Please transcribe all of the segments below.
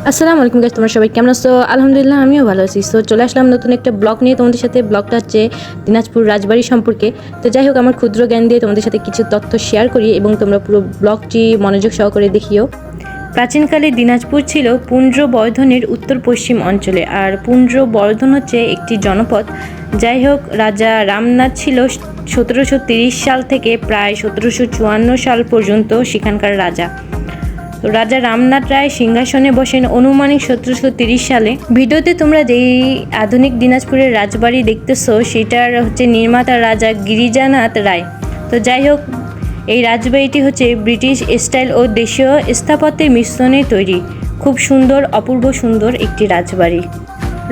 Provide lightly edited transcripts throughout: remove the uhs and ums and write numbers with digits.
আসসালামু আলাইকুম গাইস, তোমরা সবাই কেমন আছো? আলহামদুলিল্লাহ আমিও ভালো আছি। সো চলে আসলাম নতুন একটা ব্লগ নিয়ে তোমাদের সাথে। ব্লগটা হচ্ছে দিনাজপুর রাজবাড়ি সম্পর্কে। তো যাই হোক, আমার ক্ষুদ্র জ্ঞান দিয়ে তোমাদের সাথে কিছু তথ্য শেয়ার করি এবং তোমরা পুরো ব্লগটি মনোযোগ সহকারে দেখিও। প্রাচীনকালে দিনাজপুর ছিল পুন্ড্র বর্ধনের উত্তর পশ্চিম অঞ্চলে, আর পুন্ড্র বর্ধন হচ্ছে একটি জনপদ। যাই হোক, রাজা রামনাথ ছিল 1730 সাল থেকে প্রায় 1754 সাল পর্যন্ত সেখানকার রাজা। রাজা রামনাথ রায় সিংহাসনে বসেন অনুমানিক 1730 সালে। ভিডিওতে তোমরা যেই আধুনিক দিনাজপুরের রাজবাড়ি দেখতেছো, সেটার হচ্ছে নির্মাতা রাজা গিরিজানাথ রায়। তো যাই হোক, এই রাজবাড়িটি হচ্ছে ব্রিটিশ স্টাইল ও দেশীয় স্থাপত্যের মিশ্রণে তৈরি। খুব সুন্দর, অপূর্ব সুন্দর একটি রাজবাড়ি।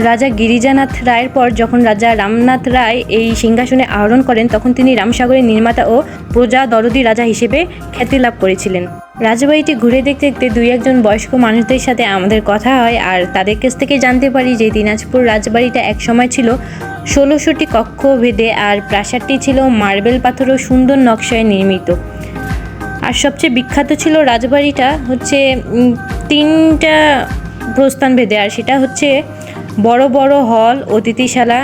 রাজা গিরিজানাথ রায়ের পর যখন রাজা রামনাথ রায় এই সিংহাসনে আরোহণ করেন, তখন তিনি রামসাগরের নির্মাতা ও প্রজা দরদি রাজা হিসেবে খ্যাতি লাভ করেছিলেন। রাজবাড়িটি ঘুরে দেখতে দেখতে দুই একজন বয়স্ক মানুষদের সাথে আমাদের কথা হয়, আর তাদের কাছ থেকে জানতে পারি যে দিনাজপুর রাজবাড়িটা একসময় ছিল 16টি কক্ষ ভেদে, আর প্রাসাদটি ছিল মার্বেল পাথর ও সুন্দর নকশায় নির্মিত। আর সবচেয়ে বিখ্যাত ছিল রাজবাড়িটা হচ্ছে 3টা প্রস্থান ভেদে, আর সেটা হচ্ছে বড় বড় হল, অতিথিশালা,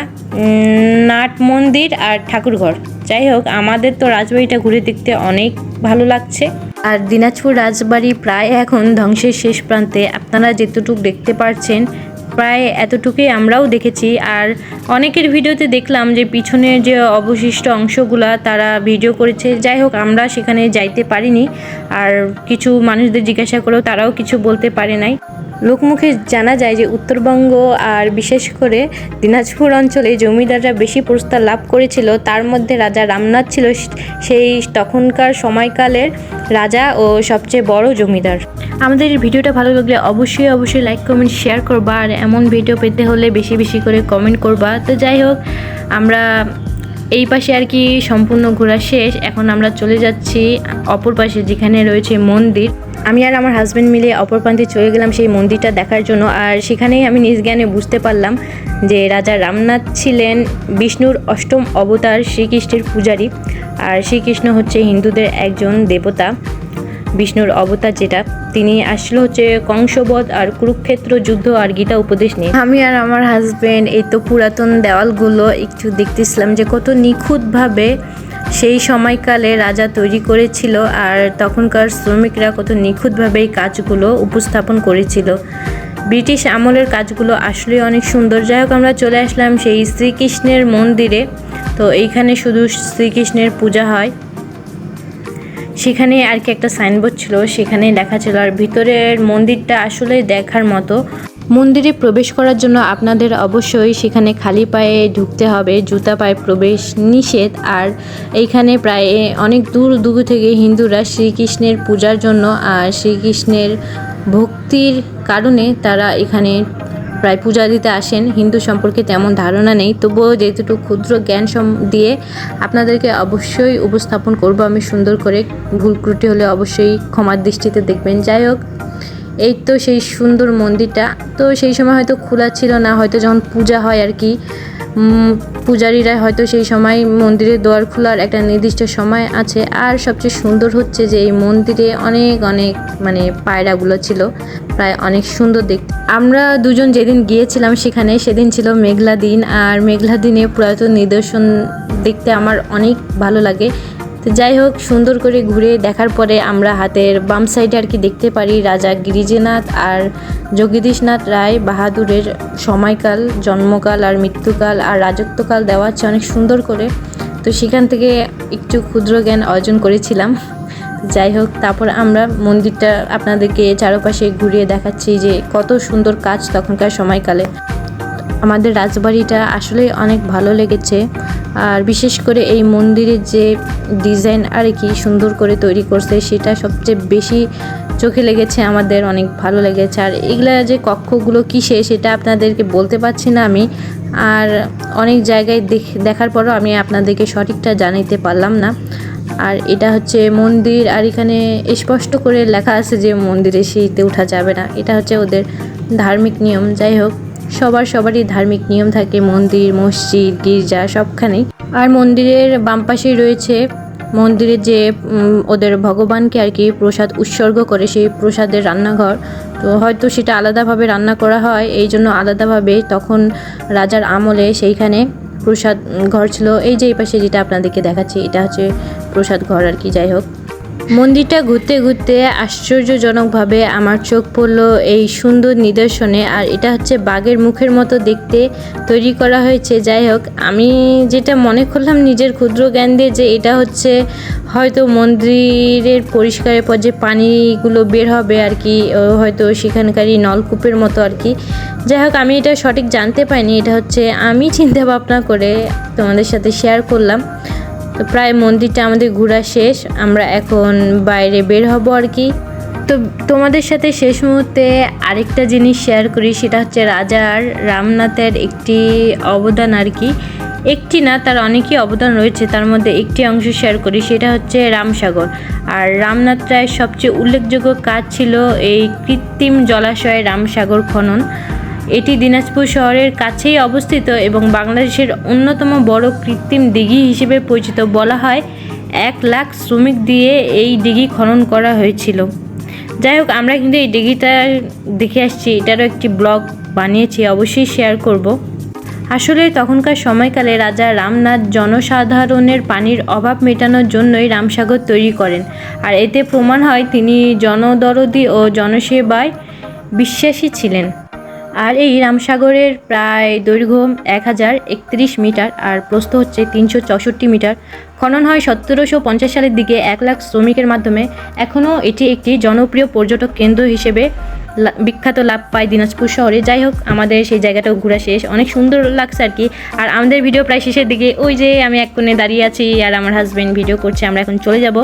নাট মন্দির আর ঠাকুরঘর। যাই হোক, আমাদের তো রাজবাড়িটা ঘুরে দেখতে অনেক ভালো লাগছে। আর দিনাজপুর রাজবাড়ি প্রায় এখন ধ্বংসের শেষ প্রান্তে। আপনারা যেতটুকু দেখতে পাচ্ছেন, প্রায় এতটুকুই আমরাও দেখেছি। আর অনেকের ভিডিওতে দেখলাম যে পিছনের যে অবশিষ্ট অংশগুলা তারা ভিডিও করেছে। যাই হোক, আমরা সেখানে যাইতে পারিনি, আর কিছু মানুষদের জিজ্ঞাসা করেও তারাও কিছু বলতে পারে নাই। লোকমুখে জানা যায় যে উত্তরবঙ্গ আর বিশেষ করে দিনাজপুর অঞ্চলে জমিদাররা বেশি পুরস্কার লাভ করেছিল। তার মধ্যে রাজা রামনাথ ছিল সেই তখনকার সময়কালের রাজা ও সবচেয়ে বড় জমিদার। আমাদের এই ভিডিওটা ভালো লাগলে অবশ্যই লাইক কমেন্ট শেয়ার করবা, আর এমন ভিডিও পেতে হলে বেশি বেশি করে কমেন্ট করবা। তো যাই হোক, আমরা এই পাশে আর কি সম্পূর্ণ ঘোরা শেষ। এখন আমরা চলে যাচ্ছি অপর পাশে, যেখানে রয়েছে মন্দির। আমি আর আমার হাজব্যান্ড মিলে অপর প্রান্তে চলে গেলাম সেই মন্দিরটা দেখার জন্য। আর সেখানেই আমি নিজ জ্ঞানে বুঝতে পারলাম যে রাজা রামনাথ ছিলেন বিষ্ণুর অষ্টম অবতার শ্রীকৃষ্ণের পূজারী। আর শ্রীকৃষ্ণ হচ্ছে হিন্দুদের একজন দেবতা, বিষ্ণুর অবতার যেটা। তিনি আসলে হচ্ছে কংসবধ আর কুরুক্ষেত্র যুদ্ধ আর গীতা উপদেশ নিয়ে। আমি আর আমার হাজব্যান্ড এই তো পুরাতন দেওয়ালগুলো একটু দেখতেছিলাম যে কত নিখুঁতভাবে সেই সময়কালে রাজা তৈরি করেছিল, আর তখনকার শ্রমিকরা কত নিখুঁতভাবে এই কাজগুলো উপস্থাপন করেছিল। ব্রিটিশ আমলের কাজগুলো আসলে অনেক সুন্দর। যাই হোক, আমরা চলে আসলাম সেই শ্রীকৃষ্ণের মন্দিরে। তো এইখানে শুধু শ্রীকৃষ্ণের পূজা হয়। সেখানে আর কি একটা সাইনবোর্ড ছিল, সেখানে লেখা ছিল। আর ভিতরের মন্দিরটা আসলে দেখার মতো। মন্দিরে প্রবেশ করার জন্য আপনাদের অবশ্যই সেখানে খালি পায়ে ঢুকতে হবে, জুতা পায়ে প্রবেশ নিষেধ। আর এইখানে প্রায় অনেক দূর দূর থেকে হিন্দুরা শ্রীকৃষ্ণের পূজার জন্য আর শ্রীকৃষ্ণের ভক্তির কারণে তারা এখানে প্রায় পূজা দিতে আসেন। হিন্দু সম্পর্কে তেমন ধারণা নেই, তবুও যেটুকু ক্ষুদ্র জ্ঞান দিয়ে আপনাদেরকে অবশ্যই উপস্থাপন করব আমি সুন্দর করে। ভুল ত্রুটি হলে অবশ্যই ক্ষমার দৃষ্টিতে দেখবেন। যাই হোক, এই তো সেই সুন্দর মন্দিরটা। তো সেই সময় হয়তো খোলা ছিল না, হয়তো যখন পূজা হয় আর কি, পূজারীরা হয়তো সেই সময় মন্দিরের দুয়ার খোলার একটা নির্দিষ্ট সময় আছে। আর সবচেয়ে সুন্দর হচ্ছে যে এই মন্দিরে অনেক মানে পায়রাগুলো ছিল, প্রায় অনেক সুন্দর দেখতে। আমরা দুজন যেদিন গিয়েছিলাম সেদিন ছিল মেঘলা দিন, আর মেঘলা দিনে পুরাতন নিদর্শন দেখতে আমার অনেক ভালো লাগে। তো যাই হোক, সুন্দর করে ঘুরে দেখার পরে আমরা হাতের বাম সাইডে আর কি দেখতে পারি রাজা গিরিজানাথ আর জগদীশনাথ রায় বাহাদুরের সময়কাল, জন্মকাল আর মৃত্যুকাল আর রাজত্বকাল দেওয়া আছে অনেক সুন্দর করে। তো সেখান থেকে একটু ক্ষুদ্র জ্ঞান অর্জন করেছিলাম। যাই হোক, তারপর আমরা মন্দিরটা আপনাদেরকে চারপাশে ঘুরিয়ে দেখাচ্ছি যে কত সুন্দর কাজ তখনকার সময়কালে। আমাদের রাজবাড়িটা আসলে অনেক ভালো লেগেছে, আর বিশেষ করে এই মন্দিরের যে ডিজাইন আর কি সুন্দর করে তৈরি করছে, সেটা সবচেয়ে বেশি চোখে লেগেছে, আমাদের অনেক ভালো লেগেছে। আর এগুলা যে কক্ষগুলো কিসে সেটা আপনাদেরকে বলতে পারছি না আমি, আর অনেক জায়গায় দেখার পরও আমি আপনাদেরকে সঠিকটা জানাইতে পারলাম না। আর এটা হচ্ছে মন্দির, আর এখানে স্পষ্ট করে লেখা আছে যে মন্দিরে সিঁড়িতে ওঠা যাবে না, এটা হচ্ছে ওদের ধার্মিক নিয়ম। যাই হোক, সবারই ধার্মিক নিয়ম থাকে, মন্দির, মসজিদ, গির্জা সবখানেই। আর মন্দিরের বাম পাশেই রয়েছে মন্দিরে যে ওদের ভগবানকে আর কি প্রসাদ উৎসর্গ করে সেই প্রসাদের রান্নাঘর। তো হয়তো সেটা আলাদাভাবে রান্না করা হয়, এই জন্য আলাদাভাবে তখন রাজার আমলে সেইখানে প্রসাদ ঘর ছিল। এই যে এই পাশে যেটা আপনাদেরকে দেখাচ্ছি এটা হচ্ছে প্রসাদ ঘর আর কি। যাই হোক, মন্দিরটা ঘুরতে ঘুরতে আশ্চর্যজনকভাবে আমার চোখ পড়লো এই সুন্দর নিদর্শনে। আর এটা হচ্ছে বাঘের মুখের মতো দেখতে তৈরি করা হয়েছে। যাই হোক, আমি যেটা মনে করলাম নিজের ক্ষুদ্র জ্ঞান দিয়ে যে এটা হচ্ছে হয়তো মন্দিরের পরিষ্কারের পর যে পানিগুলো বের হবে আর কি, হয়তো সেখানকারই নলকূপের মতো আর কি। যাই হোক, আমি এটা সঠিক জানতে পারিনি, এটা হচ্ছে আমি চিন্তা ভাবনা করে তোমাদের সাথে শেয়ার করলাম। তো প্রায় মন্দিরটা আমাদের ঘোরা শেষ, আমরা এখন বাইরে বের হব আর কি। তো তোমাদের সাথে শেষ মুহূর্তে আরেকটা জিনিস শেয়ার করি, সেটা হচ্ছে রাজার রামনাথের একটি অবদান আর কি। একটি না, তার অনেকই অবদান রয়েছে, তার মধ্যে একটি অংশ শেয়ার করি, সেটা হচ্ছে রামসাগর। আর রামনাথ রায়ের সবচেয়ে উল্লেখযোগ্য কাজ ছিল এই কৃত্রিম জলাশয়ে রামসাগর খনন। এটি দিনাজপুর শহরের কাছেই অবস্থিত এবং বাংলাদেশের অন্যতম বড় কৃত্রিম দিঘি হিসেবে পরিচিত। বলা হয় 1 লাখ শ্রমিক দিয়ে এই দিঘি খনন করা হয়েছিল। যাই হোক, আমরা কিন্তু এই দিঘিটা দেখে আসছি, এটারও একটি ব্লগ বানিয়েছি, অবশ্যই শেয়ার করব। আসলে তখনকার সময়কালে রাজা রামনাথ জনসাধারণের পানির অভাব মেটানোর জন্যই রামসাগর তৈরি করেন। আর এতে প্রমাণ হয় তিনি জনদরদি ও জনসেবায় বিশ্বাসী ছিলেন। আর এই রামসাগরের প্রায় দৈর্ঘ্য 1031 মিটার আর প্রস্থ হচ্ছে 364 মিটার। খনন হয় 1750 সালের দিকে 1 লাখ শ্রমিকের মাধ্যমে। এখনও এটি একটি জনপ্রিয় পর্যটক কেন্দ্র হিসেবে বিখ্যাত লাভ পায় দিনাজপুর শহরে। যাই হোক, আমাদের সেই জায়গাটাও ঘোরা শেষ, অনেক সুন্দর লাগছে আর কি। আর আমাদের ভিডিও প্রায় শেষের দিকে, ওই যে আমি এক কোণে দাঁড়িয়ে আছি আর আমার হাজব্যান্ড ভিডিও করছে, আমরা এখন চলে যাব।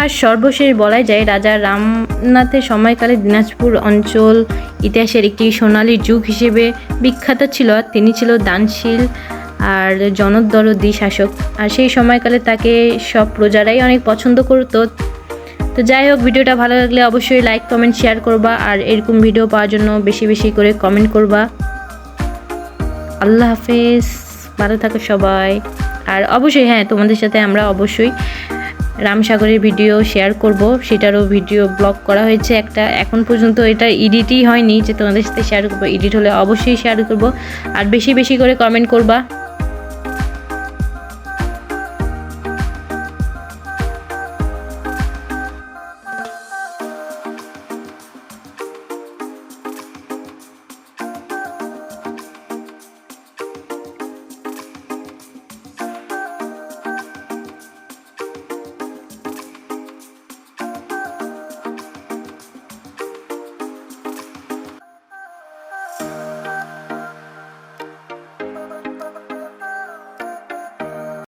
আর সর্বশেষ বলাই যায়, রাজা রামনাথের সময়কালে দিনাজপুর অঞ্চল ইতিহাসের একটি সোনালী যুগ হিসেবে বিখ্যাত ছিল। তিনি ছিল দানশীল আর জনদরদি শাসক। আর সেই সময়কালে তাকে সব প্রজারাই অনেক পছন্দ করতো। তো যাই হোক, ভিডিওটা ভালো লাগলে অবশ্যই লাইক কমেন্ট শেয়ার করবা, আর এরকম ভিডিও পাওয়ার জন্য বেশি বেশি করে কমেন্ট করবা। আল্লাহ হাফেজ, ভালো থাকো সবাই। আর অবশ্যই হ্যাঁ, তোমাদের সাথে আমরা অবশ্যই রামসাগরের ভিডিও শেয়ার করব, সেটারও ভিডিও ব্লগ করা হয়েছে একটা। এখন পর্যন্ত এটা এডিটই হয়নি যে তোমাদের সাথে শেয়ার করবো, এডিট হলে অবশ্যই শেয়ার করব। আর বেশি বেশি করে কমেন্ট করবা।